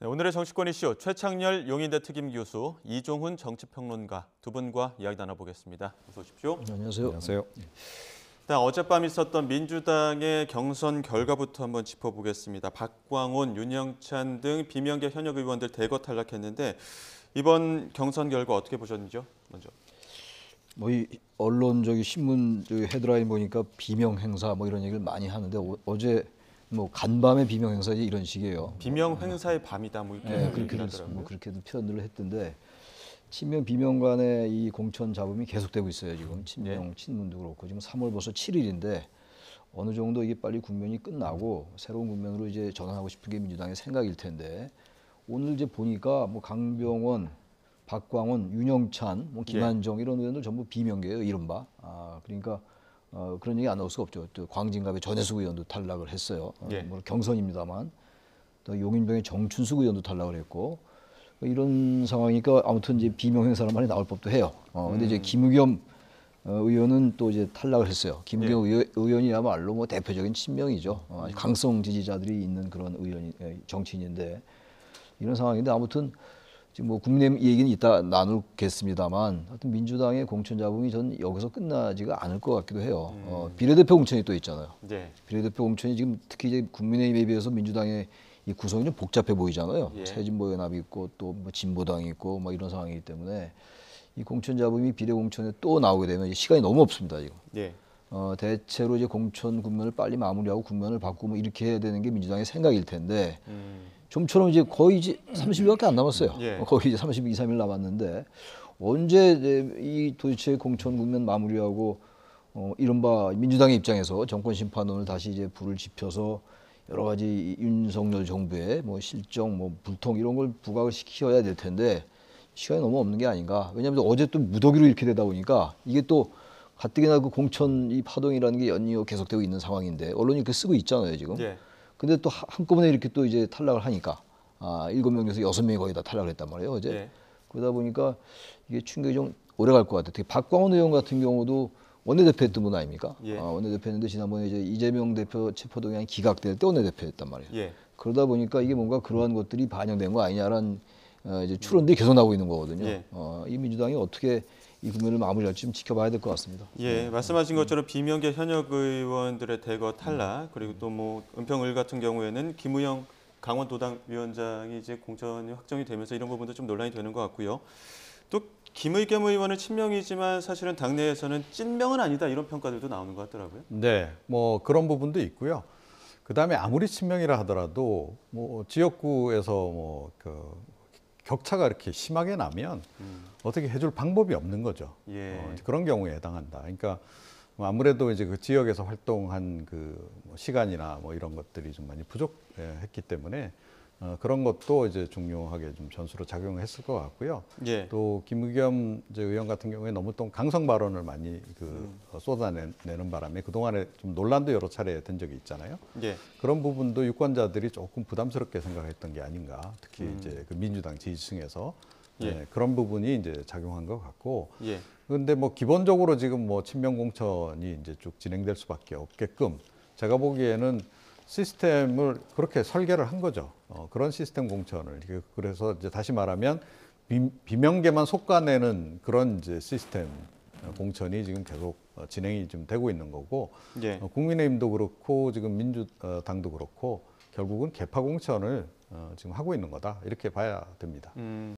네, 오늘의 정치권 이슈 최창렬 용인대 특임교수, 이종훈 정치평론가 두 분과 이야기 나눠보겠습니다. 어서 오십시오. 안녕하세요. 안녕하세요. 일단 어젯밤 있었던 민주당의 경선 결과부터 한번 짚어보겠습니다. 박광온, 윤영찬 등 비명계 현역 의원들 대거 탈락했는데 이번 경선 결과 어떻게 보셨는지요? 먼저. 이 언론적인 신문 헤드라인 보니까 비명 행사 이런 얘기를 많이 하는데 어제 간밤의 비명 행사 이런 식이에요. 비명 행사의 밤이다 이렇게 그렇게도 표현을 했던데 친명 비명 간의 이 공천 잡음이 계속되고 있어요. 지금 친명 친문도 그렇고 지금 3월 벌써 7일인데 어느 정도 이게 빨리 국면이 끝나고 새로운 국면으로 이제 전환하고 싶은 게 민주당의 생각일 텐데 오늘 이제 보니까 강병원, 박광원, 윤영찬, 김한정 이런 의원들 전부 비명계예요, 이른바. 그러니까 그런 얘기 안 나올 수가 없죠. 또 광진갑의 전해숙 의원도 탈락을 했어요. 경선입니다만. 또 용인병의 정춘숙 의원도 탈락을 했고 이런 상황이니까 아무튼 이제 비명 행사란 말이 나올 법도 해요. 근데 이제 김의겸 의원은 또 이제 탈락을 했어요. 김의겸 의원이야말로 대표적인 친명이죠. 강성 지지자들이 있는 그런 정치인인데 이런 상황인데 아무튼 지금 국민의힘 얘기는 이따 나누겠습니다만 하여튼 민주당의 공천 잡음이 전 여기서 끝나지가 않을 것 같기도 해요. 비례대표 공천이 또 있잖아요. 비례대표 공천이 지금 특히 이제 국민의힘에 비해서 민주당의 이 구성이 좀 복잡해 보이잖아요. 새진보연합이 있고 또 진보당이 있고 이런 상황이기 때문에 이 공천 잡음이 비례 공천에 또 나오게 되면 시간이 너무 없습니다 지금. 대체로 이제 공천 국면을 빨리 마무리하고 국면을 바꾸고 이렇게 해야 되는 게 민주당의 생각일 텐데. 좀처럼 이제 거의 이제 30일밖에 안 남았어요. 거의 이제 32, 3일 남았는데 언제 이 도대체 공천 국면 마무리하고 이른바 민주당의 입장에서 정권 심판론을 다시 이제 불을 지펴서 여러 가지 윤석열 정부의 실정, 불통 이런 걸 부각을 시켜야 될 텐데 시간이 너무 없는 게 아닌가. 왜냐하면 어제 또 무더기로 이렇게 되다 보니까 이게 또 가뜩이나 그 공천 이 파동이라는 게 연이어 계속되고 있는 상황인데 언론이 이렇게 쓰고 있잖아요 지금. 근데 또 한꺼번에 이렇게 또 이제 탈락을 하니까 7명 중에서 6명이 거의 다 탈락을 했단 말이에요 어제. 그러다 보니까 이게 충격이 좀 오래 갈 것 같아요. 특히 박광원 의원 같은 경우도 원내대표했던 분 아닙니까? 원내대표였는데 지난번에 이제 이재명 대표 체포동의안이 기각될 때 원내대표였단 말이에요. 그러다 보니까 이게 뭔가 그러한 것들이 반영된 거 아니냐라는 이제 추론들이 계속 나오고 있는 거거든요. 이 민주당이 어떻게 이 국면을 마무리할지 좀 지켜봐야 될 것 같습니다. 말씀하신 것처럼 비명계 현역 의원들의 대거 탈락 그리고 또 은평을 같은 경우에는 김우영 강원도당위원장이 이제 공천이 확정이 되면서 이런 부분도 좀 논란이 되는 것 같고요. 또 김의겸 의원은 친명이지만 사실은 당내에서는 찐명은 아니다 이런 평가들도 나오는 것 같더라고요. 네, 그런 부분도 있고요. 그다음에 아무리 친명이라 하더라도 지역구에서 격차가 이렇게 심하게 나면 어떻게 해줄 방법이 없는 거죠. 그런 경우에 해당한다. 그러니까 아무래도 이제 그 지역에서 활동한 그 시간이나 이런 것들이 좀 많이 부족했기 때문에 그런 것도 이제 중요하게 좀 전수로 작용했을 것 같고요. 또 김의겸 의원 같은 경우에 너무 또 강성 발언을 많이 쏟아내는 바람에 그 동안에 좀 논란도 여러 차례 된 적이 있잖아요. 그런 부분도 유권자들이 조금 부담스럽게 생각했던 게 아닌가. 특히 이제 그 민주당 지지층에서 그런 부분이 이제 작용한 것 같고. 그런데 기본적으로 지금 친명 공천이 이제 쭉 진행될 수밖에 없게끔 제가 보기에는 시스템을 그렇게 설계를 한 거죠. 그런 시스템 공천을. 그래서 이제 다시 말하면 비명계만 속아내는 그런 이제 시스템 공천이 지금 계속 진행이 좀 되고 있는 거고 국민의힘도 그렇고 지금 민주당도 그렇고 결국은 개파 공천을 지금 하고 있는 거다 이렇게 봐야 됩니다.